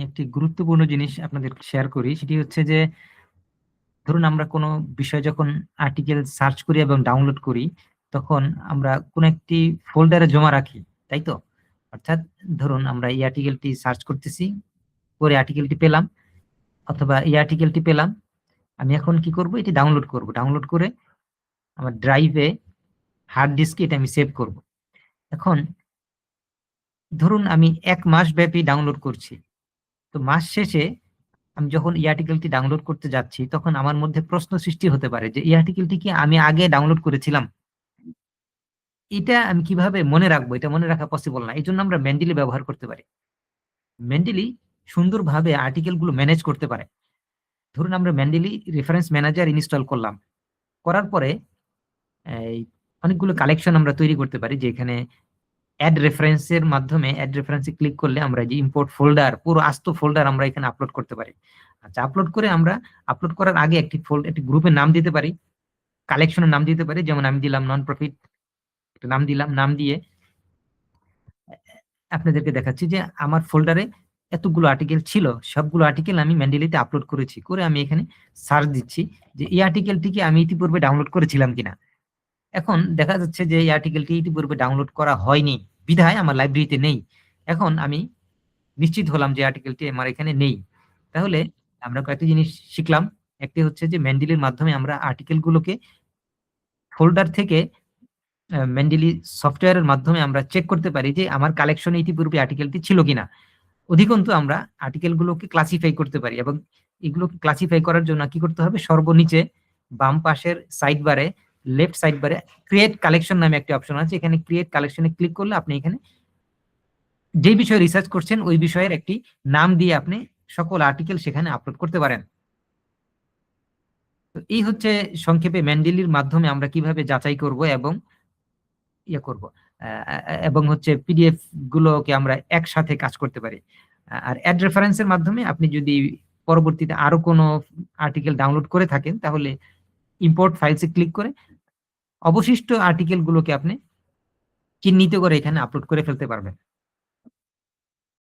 একটি গুরুত্বপূর্ণ জিনিস আপনাদের শেয়ার করি, সেটি হচ্ছে যে ধরুন আমরা কোনো বিষয় যখন আর্টিকেল সার্চ করি এবং ডাউনলোড করি, তখন আমরা কোনো একটি ফোল্ডারে জমা রাখি, তাই তো? অর্থাৎ ধরুন আমরা এই আর্টিকেলটি সার্চ করতেছি, করে আর্টিকেলটি পেলাম, অথবা এই আর্টিকেলটি পেলাম, আমি এখন কি করব? এটি ডাউনলোড করব। ডাউনলোড করে আমার ড্রাইভে, হার্ড ডিস্কে এটা আমি সেভ করব। এখন ধরুন আমি ১ মাস ব্যাপী ডাউনলোড করছি। তো মাস শেষে আমি যখন এই আর্টিকেলটি ডাউনলোড করতে যাচ্ছি, তখন আমার মধ্যে প্রশ্ন সৃষ্টি হতে পারে যে এই আর্টিকেলটি কি আমি আগে ডাউনলোড করেছিলাম? এটা আমি কিভাবে মনে রাখবো? এটা মনে রাখা পসিবল না। এজন্য আমরা মেন্ডেলি ব্যবহার করতে পারি। মেন্ডেলি সুন্দরভাবে আর্টিকেল গুলো ম্যানেজ করতে পারে। ধরুন আমরা মেন্ডেলি রেফারেন্স ম্যানেজার ইনস্টল করলাম। করার পরে এই অনেকগুলো কালেকশন আমরা তৈরি করতে পারি, যেখানে এড রেফারেন্স এর মাধ্যমে এড রেফারেন্স এ ক্লিক করলে আমরা যে ইম্পোর্ট ফোল্ডার, পুরো আস্ত ফোল্ডার আমরা এখানে আপলোড করতে পারি। আচ্ছা, আপলোড করে আমরা আপলোড করার আগে একটি গ্রুপের নাম দিতে পারি, কালেকশনের নাম দিতে পারি। যেমন আমি দিলাম নন প্রফিট, একটা নাম দিলাম। নাম দিয়ে আপনাদেরকে দেখাচ্ছি যে আমার ফোল্ডারে এতগুলো আর্টিকেল ছিল, সবগুলো আর্টিকেল আমি মেন্ডেলিতে আপলোড করেছি। করে আমি এখানে সার্চ দিচ্ছি যে এই আর্টিকেলটিকে আমি ইতিপূর্বে ডাউনলোড করেছিলাম কিনা। এখন দেখা যাচ্ছে যে এই আর্টিকেলটি ইতিপূর্বে ডাউনলোড করা হয়নি, বিধায় আমার লাইব্রেরিতে নেই। এখন আমি নিশ্চিত হলাম যে আর্টিকেলটি আমার এখানে নেই। তাহলে আমরা কয়েকটি জিনিস শিখলাম। একটি হচ্ছে যে মেন্ডেলির মাধ্যমে আমরা আর্টিকেল গুলোকে ফোল্ডার থেকে মেন্ডেলি সফটওয়্যারের মাধ্যমে আমরা চেক করতে পারি যে আমার কালেকশনে ইতিপূর্বে আর্টিকেলটি ছিল কিনা। অধিকন্তু আমরা আর্টিকেল গুলোকে ক্লাসিফাই করতে পারি, এবং এগুলোকে ক্লাসিফাই করার জন্য কি করতে হবে? সর্বনিচে বাম পাশের সাইড বারে, লেফট সাইড বারে ক্রিয়েট কালেকশন নামে একটি অপশন আছে। এখানে ক্রিয়েট কালেকশনে ক্লিক করলে আপনি এখানে যে বিষয়ে রিসার্চ করছেন ওই বিষয়ের একটি নাম দিয়ে আপনি সকল আর্টিকেল সেখানে আপলোড করতে পারেন। তো এই হচ্ছে সংক্ষেপে মেন্ডেলির মাধ্যমে আমরা কিভাবে যাচাই করব এবং ইয়ে করব, এবং হচ্ছে পিডিএফ গুলোকে আমরা একসাথে কাজ করতে পারি। আর অ্যাড রেফারেন্সের মাধ্যমে আপনি যদি পরবর্তীতে আরো কোনো আর্টিকেল ডাউনলোড করে থাকেন, তাহলে ইম্পোর্ট ফাইলসে ক্লিক করে অবশিষ্ট আর্টিকেল গুলোকে আপনি চিহ্নিত করে এখানে আপলোড করে ফেলতে পারবেন।